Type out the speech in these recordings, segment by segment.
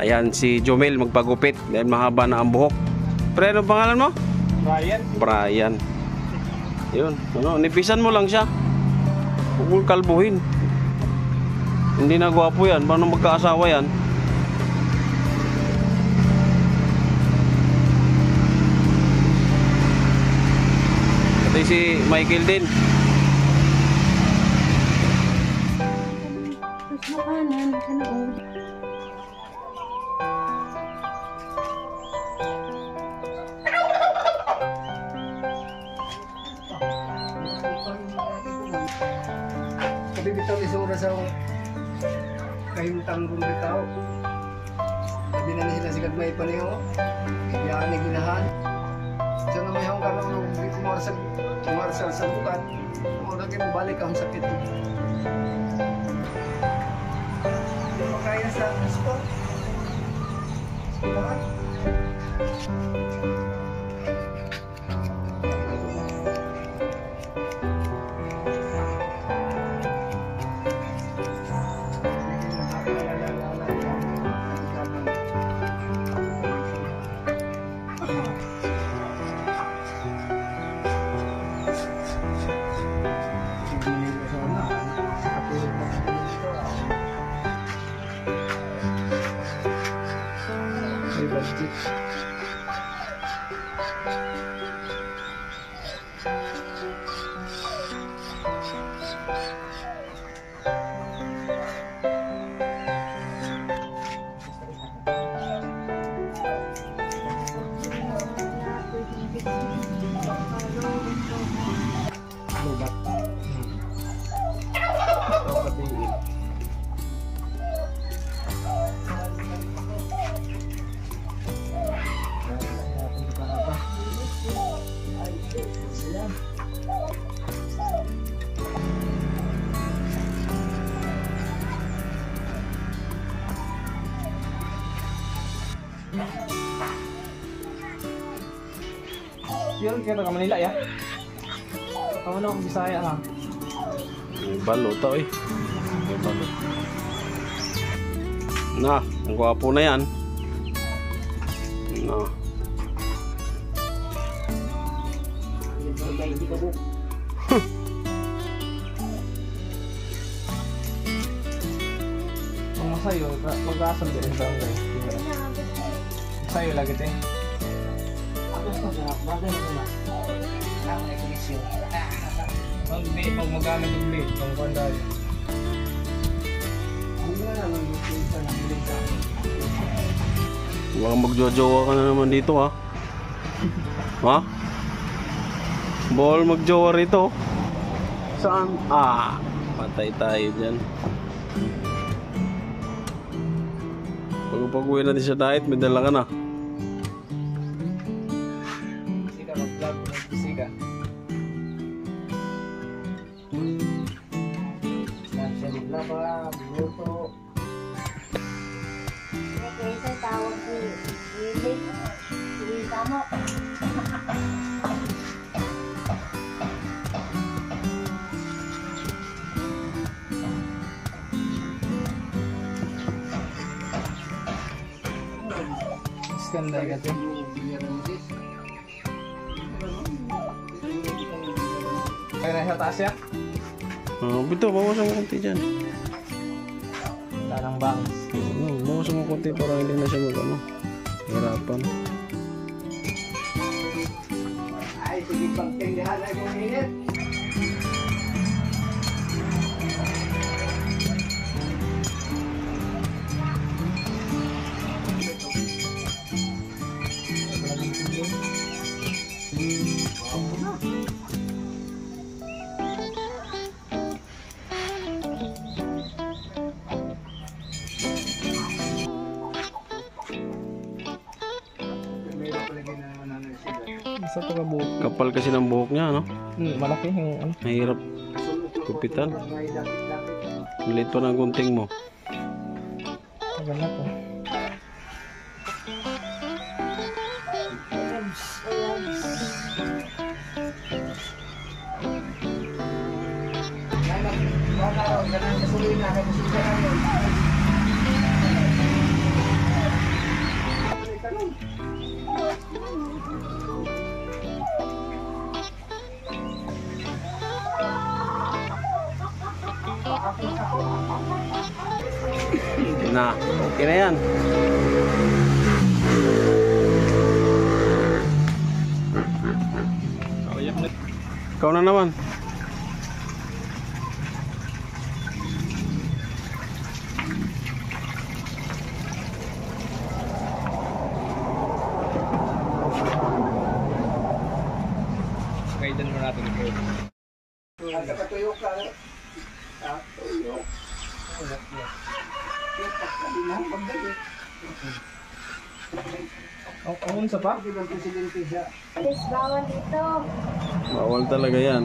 Ayan si Jomel magpagupit dahil mahaba na ang buhok. Pre, ano pangalan mo? Brian. Brian. Yun, ano, nipisan mo lang siya. Huwag mong kalbuhin. Hindi na gwapo yan. Paano magkaasawa yan? Pati si Michael din. Kabibitaw isura sa kahintang kong bitaw. Sabi na sila sigad may paniho. Iyaan ni ginahan. Diyan na may hong karong kumarsal sa bukat. Kung lagi mo balik ang sakit. Hindi mo kaya sa sport. Sport. Yun, kita ka Manila ya. Kamu na akong Bisaya ha. May balo to eh. May balo. Na, ang gwapo na yan. Na. Ang masayo, mag-asam din sa guys. Masayo lagi din. Pag magamit ng blade, pang pandali. Baka magjojowa ka na naman dito ha. Ha? Bawal magjowa rito. Saan? Ah, patay tayo dyan. Pag-uwi natin sa diet, may dala ka na. Bisika, mag-vlog, mag-bisika. Siya maglaba, minuto. Okay, sa tawag si Willie. Willie Tamo. Ganda kasi. Kaya na sa taas ya? Bito, bawasan mo konti dyan. Tanang bangs. Bawasan mo konti para hindi na siya mag-ano. Hirapan. Ay, sige pagtindahan ay kong init. Isa pa ka buhok. Kapal kasi ng buhok niya, no? Malaki yung ano. Mahirap kupitan. Malito na ang gunting mo. Maganda po. ka nun. Na, okay na yan. Ikaw na naman. Kailan mo natin ito. At nakatuyo ka. Tuyo. Pagkalinang pagdali. Ang unsa pa? Hindi ba presidente siya? Please, bawal dito. Bawal talaga yan.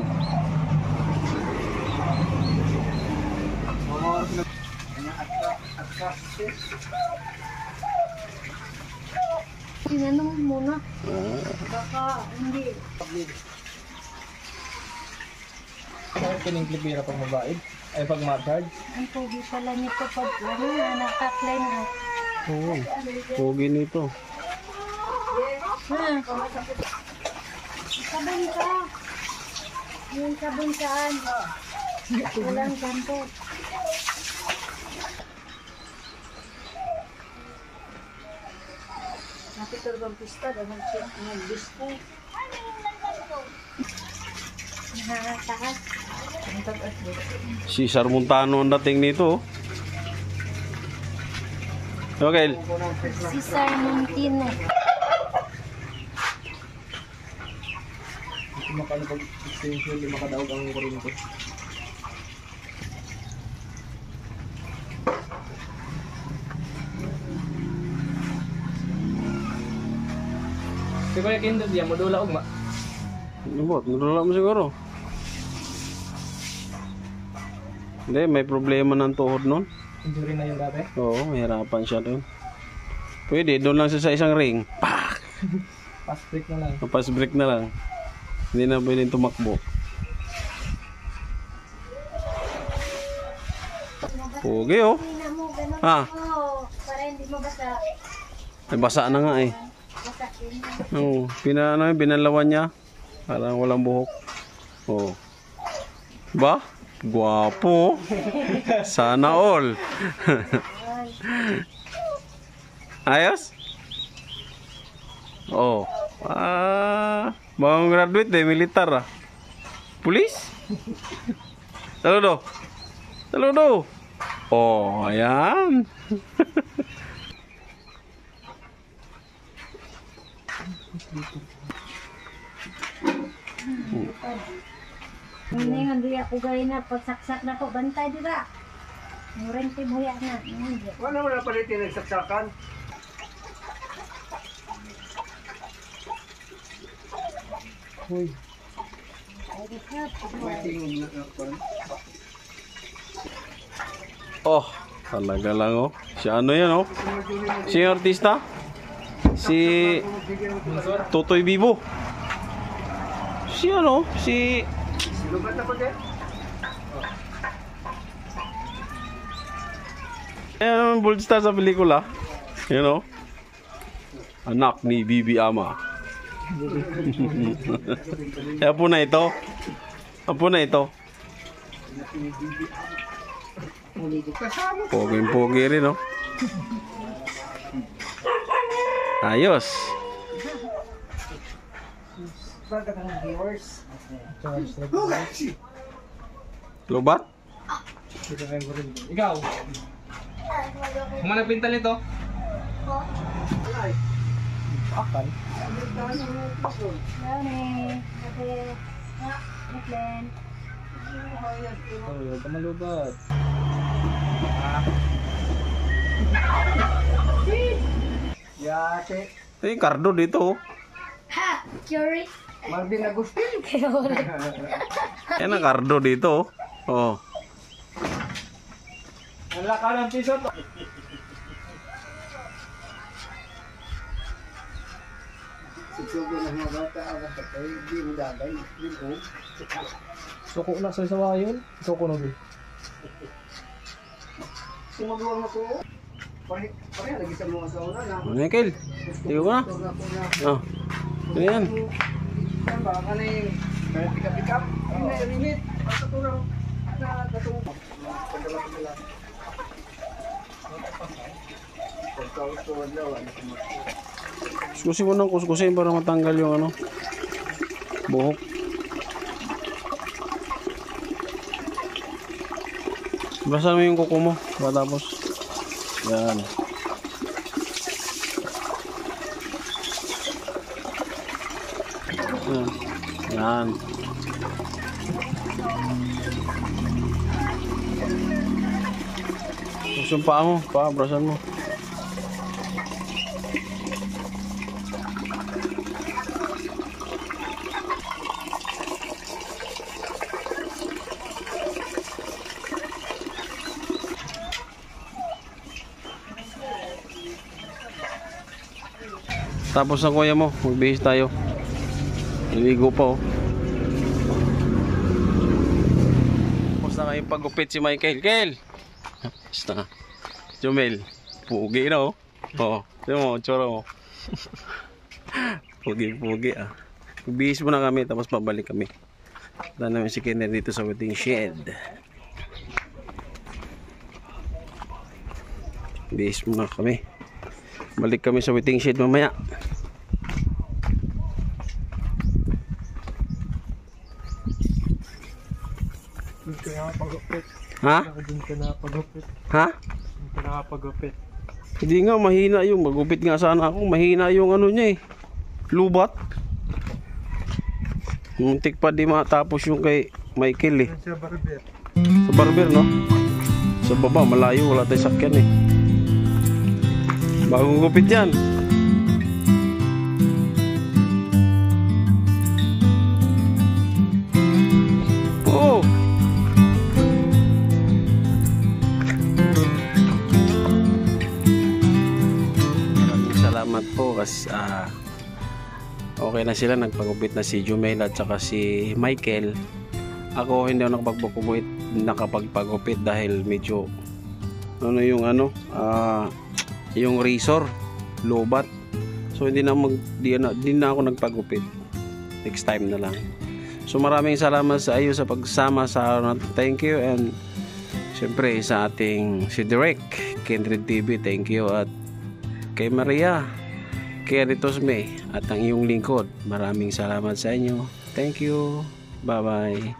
Tinanong muna. Baka hindi. Bakit kining pag mabaid? Ay pag ma-charge? Ang pogi pala nito pag nakaklean na. Oo. Pogi nito. Sabon ka. Yung sabon saan? Walang kanto. Nakita bang pista dalam ng disco. Nakataas. Si Sarmontano ang dating nito. Okay. Si Sarmontino. Hindi makano pag extension, hindi makadaog ang kuryente. Si Kuya Kindle diyan, modula ugma. Lubot, nalala mo siguro. Hindi, may problema ng tuhod nun. Injury na yung dati. Oo, mahirapan siya doon. Pwede, doon lang siya sa isang ring. Pak! Fast break na lang. Pass break na lang. Hindi na pwedeng tumakbo. Pogi oh. Tingnan mo, ganun Ah. mo. Para hindi mo basa. Ay, basa na nga eh. Basa din. Oo, binalawan niya. Parang walang buhok. Oo. Ba? Guwapo. Sana all. Ayos? Oh. Bagong graduate eh, militar ah. Pulis? Saludo. Saludo. Oh, ayan. Hindi nga di ako gawin na pagsaksak na ko. Bantay dira. Murente mo yan na. Hindi. Wala mo na palit yung nagsaksakan. Uy, May tingog na ako. Oh, talaga lang oh. Si ano yan oh? Si artista? Si Totoy Bibo. Si ano? Si Sinugat ako din. Ayan ang bold star sa pelikula. You know? Anak ni Bibi Ama. Apo na ito. Apo na ito. Pogi-pogi rin, no? Ayos. Baga ng viewers. charge na. Lobat? Dito na yung kuryente. Ikaw! Kumana pintal nito? Akal? Dami. Kasi, Brooklyn. Oh, huwag ka malubat. Yate. Eh, Cardo dito. Oh. Ha! Curie. Marvin Agustin. Kaya wala. Yan ang Cardo dito. Oh. Ang laka ng piso to. Siguro na mga bata ang patay. Di mo dagay. Di mo. Suko na sa sawayon. Suko na din. Sumagawa mo ko. Pare lagi sa mga sauna na. Michael, tiyo ka na. Ito na po na. Oh, ano yan? Yan ba? Ano yung pick up? Ano yung limit? Basta po na. Katong. Pagdala. Pagkautuan daw. Kuskusin mo ng kuskusin para matanggal yung ano, buhok. Basahan mo yung kuko mo tapos yan. Yan. Tapos yung paa mo, brasan mo. Tapos na kuya mo, magbihis tayo. Niligo pa oh. Tapos na kayong pagupit si Michael. Kel! Basta. Jomel. Pugi na oh. Oo. Tignan mo, tsura mo. Pugi ah. Magbihis muna kami tapos pabalik kami. Dahil namin si Kenner dito sa waiting shed. Bihis muna kami. Balik kami sa waiting shed mamaya. Hindi ka nakapagupit. Ha? Hindi ka nakapagupit. Ha? Hindi ka nakapagupit. Hindi nga, mahina yung magupit nga sana ako. Mahina yung ano niya eh. Lubat. Muntik pa di matapos yung kay Michael eh. Yan siya barber. Sa barber no? Sa baba, malayo. Wala tayong sakyan eh. Bagong gupit yan. Oo. Maraming salamat po kasi okay na sila. Nagpagupit na si Jumel at saka si Michael. Ako hindi ako nakapagpagupit dahil medyo ano yung yung razor lobat, so hindi na ako nagpagupit. Next time na lang. So maraming salamat sa iyo sa pagsama sa araw na to. Thank you. And syempre sa ating si Direk Kindred TV, thank you. At kay Maria Keritosme at ang iyong lingkod, maraming salamat sa inyo. Thank you. Bye bye.